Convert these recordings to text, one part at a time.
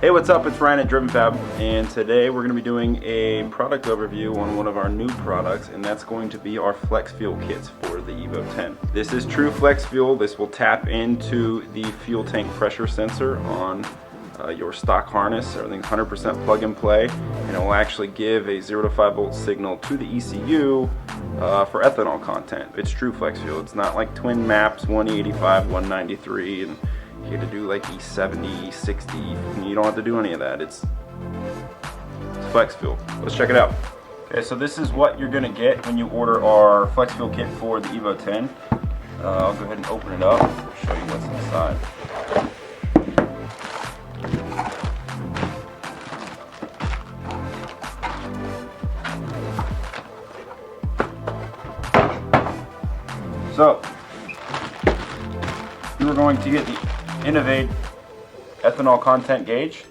Hey, what's up? It's Ryan at Driven Fab, and today we're going to be doing a product overview on one of our new products, and that's going to be our flex fuel kits for the Evo 10. This is true flex fuel. This will tap into the fuel tank pressure sensor on your stock harness. Everything's 100% plug and play, and it will actually give a 0 to 5 volt signal to the ECU for ethanol content. It's true flex fuel. It's not like twin maps 185, 193, and you have to do like E70, E60. You don't have to do any of that. It's flex fuel. Let's check it out. Okay, so this is what you're gonna get when you order our flex fuel kit for the Evo 10. I'll go ahead and open it up. I'll show you what's inside. So, you are going to get the Innovate ethanol content gauge.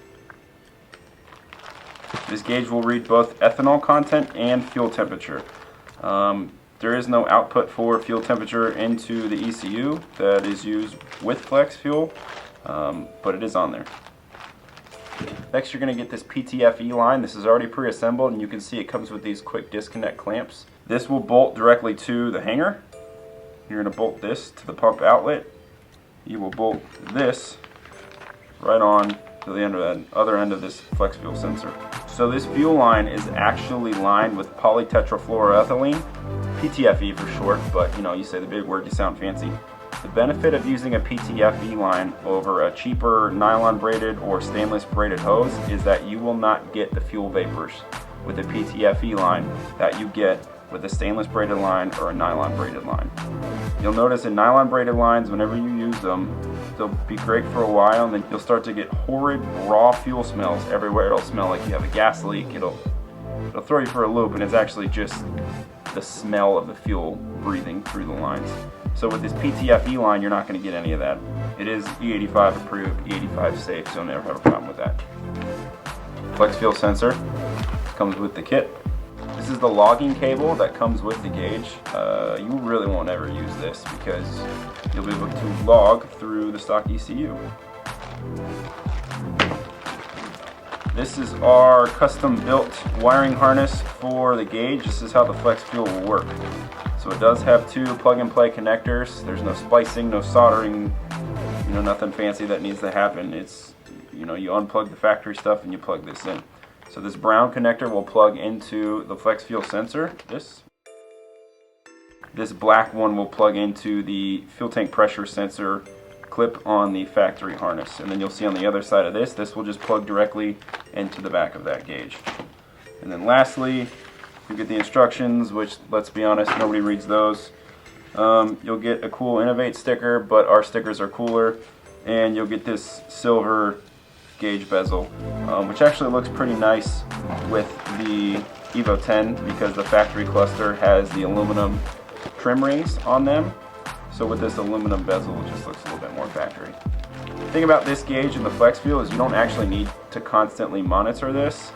This gauge will read both ethanol content and fuel temperature. There is no output for fuel temperature into the ECU that is used with flex fuel, but it is on there. Next, you're going to get this PTFE line. This is already pre-assembled, and you can see it comes with these quick disconnect clamps. This will bolt directly to the hanger. You're going to bolt this to the pump outlet. You will bolt this right on to the other end of this flex fuel sensor. So this fuel line is actually lined with polytetrafluoroethylene, PTFE for short, but you say the big word, you sound fancy. The benefit of using a PTFE line over a cheaper nylon braided or stainless braided hose is that you will not get the fuel vapors with a PTFE line that you get with a stainless braided line or a nylon braided line. You'll notice in nylon braided lines, whenever you use them, they'll be great for a while, and then you'll start to get horrid raw fuel smells everywhere. It'll smell like you have a gas leak. It'll throw you for a loop, and it's actually just the smell of the fuel breathing through the lines. So with this PTFE line, you're not going to get any of that. It is E85 approved, E85 safe, so you'll never have a problem with that. Flex fuel sensor comes with the kit. This is the logging cable that comes with the gauge. You really won't ever use this because you'll be able to log through the stock ECU. This is our custom built wiring harness for the gauge. This is how the flex fuel will work. So it does have two plug and play connectors. There's no splicing, no soldering, nothing fancy that needs to happen. It's, you unplug the factory stuff and you plug this in. So this brown connector will plug into the flex fuel sensor. This black one will plug into the fuel tank pressure sensor clip on the factory harness. And then you'll see on the other side of this will just plug directly into the back of that gauge. And then lastly, you get the instructions, which, let's be honest, nobody reads those. You'll get a cool Innovate sticker, but our stickers are cooler. And you'll get this silver gauge bezel, which actually looks pretty nice with the Evo 10 because the factory cluster has the aluminum trim rings on them. So with this aluminum bezel, it just looks a little bit more factory. The thing about this gauge and the flex fuel is you don't actually need to constantly monitor this.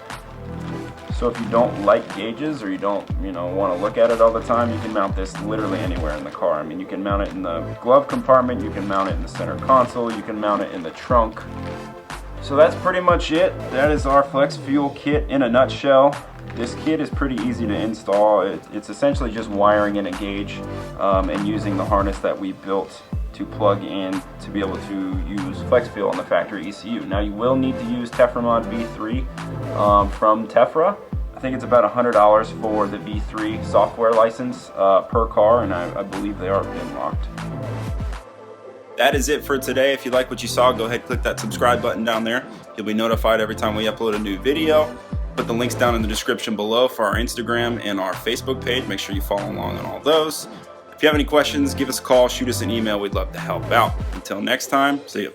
So if you don't like gauges or you don't want to look at it all the time, you can mount this literally anywhere in the car. I mean, you can mount it in the glove compartment, you can mount it in the center console, you can mount it in the trunk. So that's pretty much it. That is our flex fuel kit in a nutshell. This kit is pretty easy to install. It's essentially just wiring in a gauge and using the harness that we built to plug in to be able to use flex fuel on the factory ECU. Now you will need to use Teframod V3 from Tefra. I think it's about $100 for the V3 software license per car, and I believe they are pin locked. That is it for today. If you like what you saw, go ahead and click that subscribe button down there. You'll be notified every time we upload a new video. Put the links down in the description below for our Instagram and our Facebook page. Make sure you follow along on all those. If you have any questions, give us a call, shoot us an email. We'd love to help out. Until next time, see you.